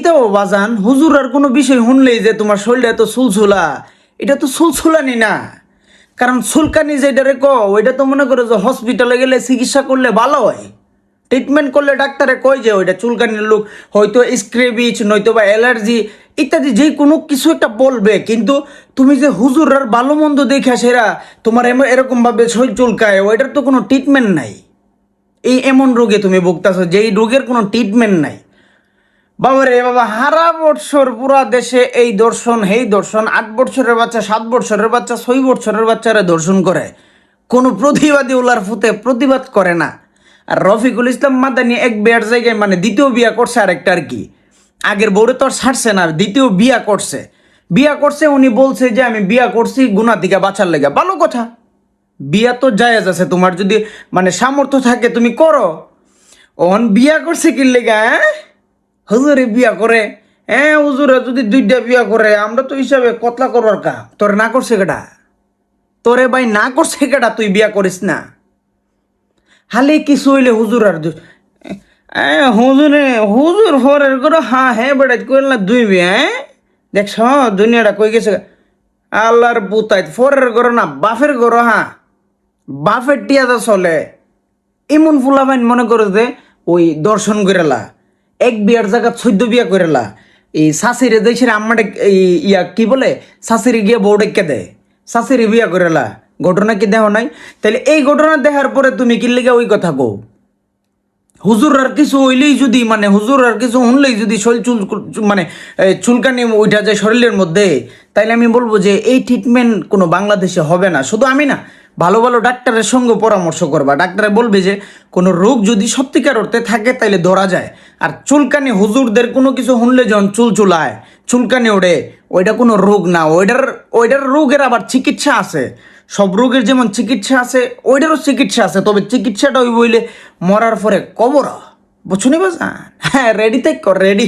এমনিতেও বাজান হুজুর আর কোনো বিষয় শুনলেই যে তোমার শরীরে এত সুলসুলা, এটা তো সুলসুলানি না। কারণ সুলকানি যেটারে ওইটা তো মনে করো যে হসপিটালে গেলে চিকিৎসা করলে ভালো হয়, ট্রিটমেন্ট করলে ডাক্তারে কয় যে ওইটা চুলকানির লোক, হয়তো স্ক্রেবিচ নয়তো বা অ্যালার্জি ইত্যাদি যে কোনো কিছু একটা বলবে। কিন্তু তুমি যে হুজুর আর ভালো মন্দ দেখে সেরা তোমার এরকমভাবে শরীর চুলকায়, ওইটার তো কোনো ট্রিটমেন্ট নাই। এই এমন রোগে তুমি ভুগতেছো যেই রোগের কোনো ট্রিটমেন্ট নাই। বাবারে বাবা, হারা বৎসর পুরা দেশে এই দর্শন হেই দর্শন, 8 বছরের বাচ্চা 7 বছরের বাচ্চা 6 বছরের বাচ্চারা দর্শন করে, কোনো প্রতিবাদী ওলার ফুতে প্রতিবাদ করে না। আর রফিকুল ইসলাম মাদানি এক বিয়ার জায়গায় মানে দ্বিতীয় বিয়া করছে, আরেকটা আর কি, আগের বউরে তো আর ছাড়ছে না, দ্বিতীয় বিয়া করছে। বিয়া করছে উনি বলছে যে আমি বিয়া করছি গুনাহ থেকে বাঁচার লেগে। ভালো কথা, বিয়া তো জায়েজ আছে, তোমার যদি মানে সামর্থ্য থাকে তুমি করো। অন বিয়া করছে কি লেগা? হুজুরে বিয়া করে, হুজুরে যদি 2টা বিয়া করে আমরা তো হিসাবে কতলা করবার কা। তোর না করছে কেডা? তোরে ভাই না করছে কেডা? তুই বিয়া করিস না। হালে কিছু হইলে হুজুর আর হুজুরে হুজুর হরের করে হ্যাঁ হ্যাঁ বেড়াই করল না 2 বিয়া। দেখছ দুনিয়াটা কই গেছে। আল্লাহর পুতাই ফরের ঘর না বাফের ঘর। হ্যাঁ, বাফের টিয়াদা চলে। এমন ফুলাবাইন মনে করো যে ওই দর্শন করেলা, এক বিয়ার জায়গা 14 বিয়া করেলা। এই শাশিরে দেশের আম্মাটা এই ইয়া কি বলে, শাশিরে গিয়ে বউ ডেকে দেয়, শাশিরে বিয়া করেলা। ঘটনা কি দেহ নাই? তাহলে এই ঘটনা দেখার পরে তুমি কি লেগে ওই কথা কও? হুজুর আর কিছু হইলেই যদি মানে হুজুর আর কিছু শুনলেই যদি শরীর মানে চুলকানি ওইটা যায় শরীরের মধ্যে, তাইলে আমি বলবো যে এই ট্রিটমেন্ট কোনো বাংলাদেশে হবে না। শুধু আমি না, ভালো ভালো ডাক্তারের সঙ্গে পরামর্শ করবা। ডাক্তারে বলবে যে কোনো রোগ যদি সত্যিকার অর্থে থাকে তাইলে ধরা যায়। আর চুলকানি হুজুরদের কোনো কিছু শুনলে যখন চুলচুলায় চুলকানি ওঠে, ওইটা কোনো রোগ না। ওইটার রোগের আবার চিকিৎসা আছে। সব রোগের যেমন চিকিৎসা আছে, ওইটারও চিকিৎসা আছে। তবে চিকিৎসাটা ওই বইলে মরার পরে কবর, বুঝছো নি বাজান? হ্যাঁ, রেডি তাই কর, রেডি।